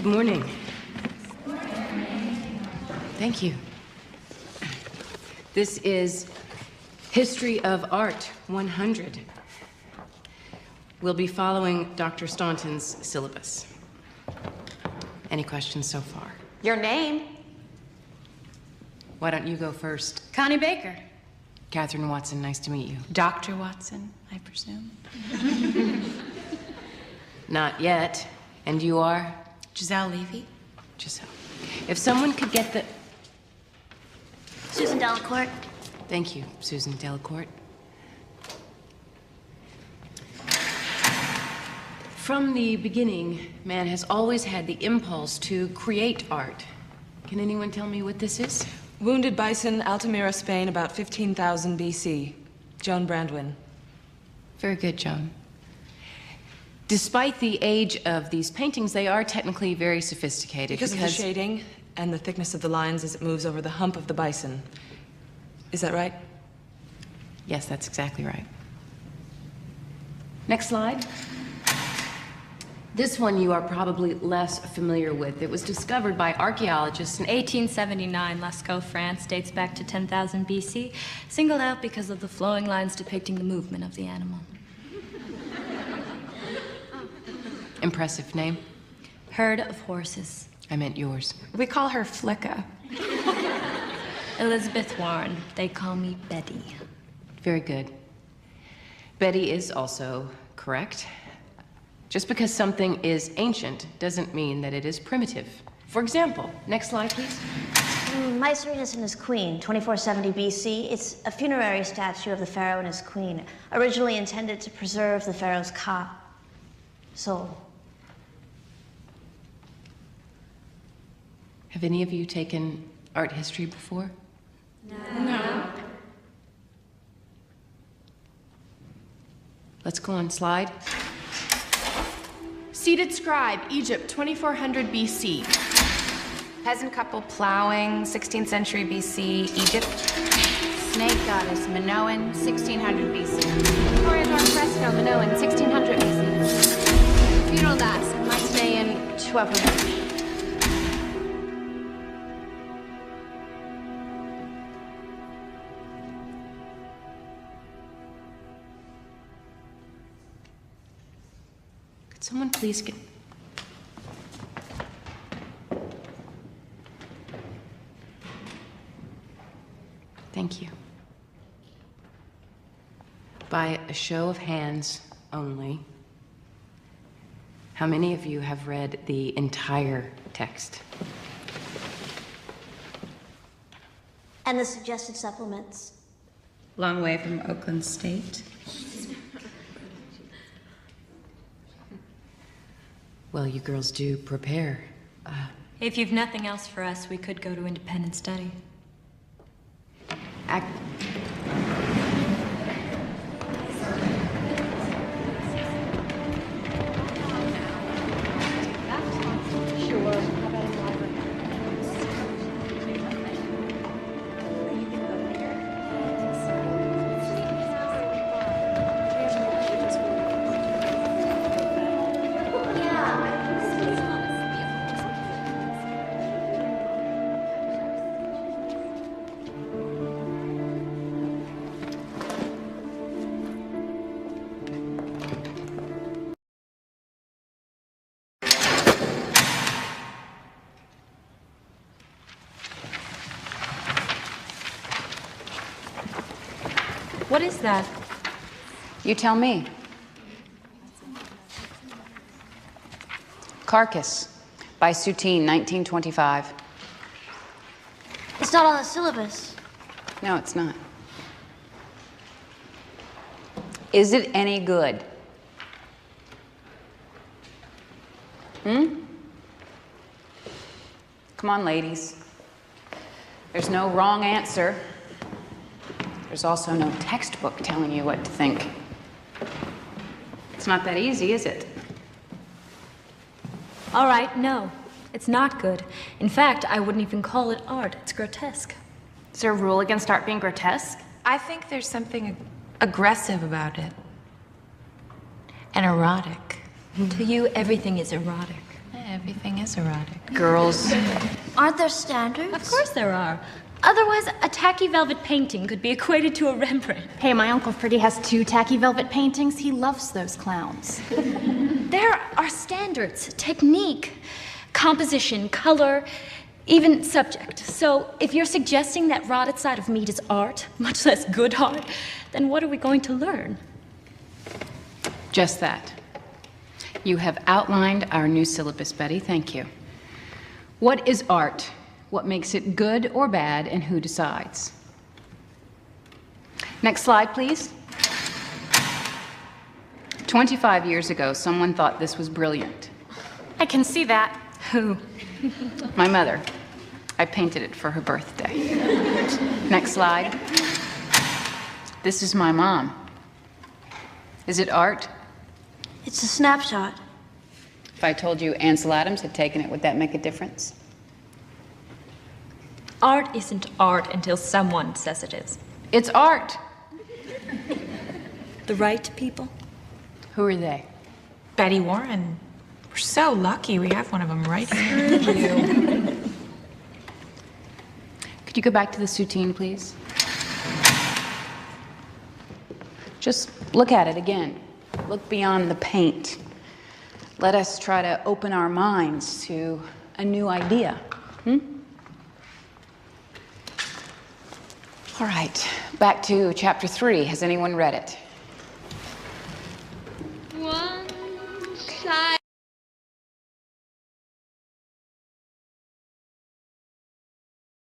Good morning. Thank you. This is History of Art 100. We'll be following Dr. Staunton's syllabus. Any questions so far? Your name? Why don't you go first? Connie Baker. Catherine Watson, nice to meet you. Dr. Watson, I presume. Not yet. And you are? Giselle Levy. Giselle. If someone could get the... Susan Delacourt. Thank you, Susan Delacourt. From the beginning, man has always had the impulse to create art. Can anyone tell me what this is? Wounded Bison, Altamira, Spain, about 15,000 BC. Joan Brandwin. Very good, Joan. Despite the age of these paintings, they are technically very sophisticated. Because of the shading and the thickness of the lines as it moves over the hump of the bison. Is that right? Yes, that's exactly right. Next slide. This one you are probably less familiar with. It was discovered by archaeologists in 1879, Lascaux, France, dates back to 10,000 BC, singled out because of the flowing lines depicting the movement of the animal. Impressive name. Herd of horses. I meant yours. We call her Flicka. Elizabeth Warren. They call me Betty. Very good. Betty is also correct. Just because something is ancient doesn't mean that it is primitive. For example, next slide, please. Mycerinus and his queen, 2470 BC. It's a funerary statue of the pharaoh and his queen, originally intended to preserve the pharaoh's soul. Have any of you taken art history before? No. Let's go on slide. Seated scribe, Egypt, 2400 BC. Peasant couple plowing, 16th century BC, Egypt. Snake goddess, Minoan, 1600 BC. Victorian North fresco, Minoan, 1600 BC. Funeral mass, Mycenaean, 1200. Someone please get... Thank you. By a show of hands only, how many of you have read the entire text? And the suggested supplements. Long way from Oakland State. Well, you girls do prepare. If you've nothing else for us, we could go to independent study. What is that? You tell me. Carcass by Soutine, 1925. It's not on the syllabus. No, it's not. Is it any good? Come on, ladies. There's no wrong answer. There's also no textbook telling you what to think. It's not that easy, is it? All right, no. It's not good. In fact, I wouldn't even call it art. It's grotesque. Is there a rule against art being grotesque? I think there's something aggressive about it. And erotic. To you, everything is erotic. Everything is erotic. Girls. Aren't there standards? Of course there are. Otherwise, a tacky velvet painting could be equated to a Rembrandt. Hey, my Uncle Freddie has 2 tacky velvet paintings. He loves those clowns. There are standards, technique, composition, color, even subject. So if you're suggesting that rotted side of meat is art, much less good art, then what are we going to learn? Just that. You have outlined our new syllabus, Betty. Thank you. What is art? What makes it good or bad, and who decides? Next slide, please. 25 years ago, someone thought this was brilliant. I can see that. Who? My mother. I painted it for her birthday. Next slide. This is my mom. Is it art? It's a snapshot. If I told you Ansel Adams had taken it, would that make a difference? Art isn't art until someone says it is. It's art. The right people? Who are they? Betty Warren. We're so lucky we have one of them right here. Could you go back to the soutine, please? Just look at it again. Look beyond the paint. Let us try to open our minds to a new idea. All right, back to chapter 3. Has anyone read it?